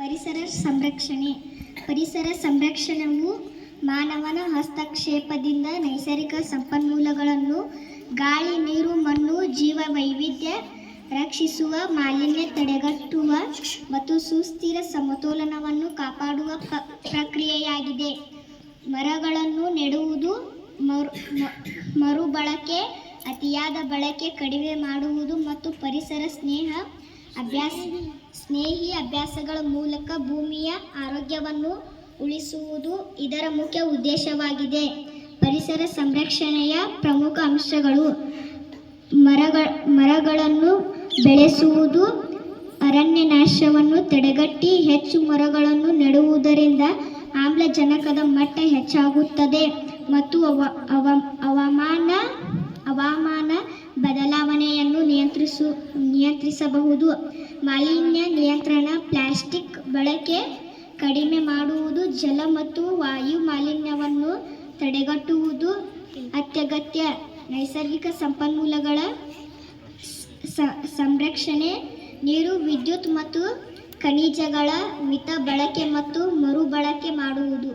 ಪರಿಸರ ಸಂರಕ್ಷಣೆ. ಪರಿಸರ ಸಂರಕ್ಷಣೆಯು ಮಾನವನ ಹಸ್ತಕ್ಷೇಪದಿಂದ ನೈಸರ್ಗಿಕ ಸಂಪನ್ಮೂಲಗಳನ್ನು, ಗಾಳಿ, ನೀರು, ಮಣ್ಣು, ಜೀವ ವೈವಿಧ್ಯ ರಕ್ಷಿಸುವ, ಮಾಲಿನ್ಯ ತಡೆಗಟ್ಟುವ ಮತ್ತು ಸುಸ್ಥಿರ ಸಮತೋಲನವನ್ನು ಕಾಪಾಡುವ ಪ್ರಕ್ರಿಯೆಯಾಗಿದೆ. ಮರಗಳನ್ನು ನೆಡುವುದು, ಮರುಬಳಕೆ, ಅತಿಯಾದ ಬಳಕೆ ಕಡಿಮೆ ಮಾಡುವುದು ಮತ್ತು ಪರಿಸರ ಸ್ನೇಹಿ ಅಭ್ಯಾಸಗಳ ಮೂಲಕ ಭೂಮಿಯ ಆರೋಗ್ಯವನ್ನು ಉಳಿಸುವುದು ಇದರ ಮುಖ್ಯ ಉದ್ದೇಶವಾಗಿದೆ. ಪರಿಸರ ಸಂರಕ್ಷಣೆಯ ಪ್ರಮುಖ ಅಂಶಗಳು: ಮರಗಳನ್ನು ಬೆಳೆಸುವುದು, ಅರಣ್ಯನಾಶವನ್ನು ತಡೆಗಟ್ಟಿ ಹೆಚ್ಚು ಮರಗಳನ್ನು ನೆಡುವುದರಿಂದ ಆಮ್ಲಜನಕದ ಮಟ್ಟ ಹೆಚ್ಚಾಗುತ್ತದೆ ಮತ್ತು ಹವಾಮಾನ ಬದಲಾವಣೆಯನ್ನು ನಿಯಂತ್ರಿಸಬಹುದು. ಮಾಲಿನ್ಯ ನಿಯಂತ್ರಣ, ಪ್ಲಾಸ್ಟಿಕ್ ಬಳಕೆ ಕಡಿಮೆ ಮಾಡುವುದು, ಜಲ ಮತ್ತು ವಾಯು ಮಾಲಿನ್ಯವನ್ನು ತಡೆಗಟ್ಟುವುದು ಅತ್ಯಗತ್ಯ. ನೈಸರ್ಗಿಕ ಸಂಪನ್ಮೂಲಗಳ ಸಂರಕ್ಷಣೆ, ನೀರು, ವಿದ್ಯುತ್ ಮತ್ತು ಖನಿಜಗಳ ಮಿತ ಬಳಕೆ ಮತ್ತು ಮರುಬಳಕೆ ಮಾಡುವುದು.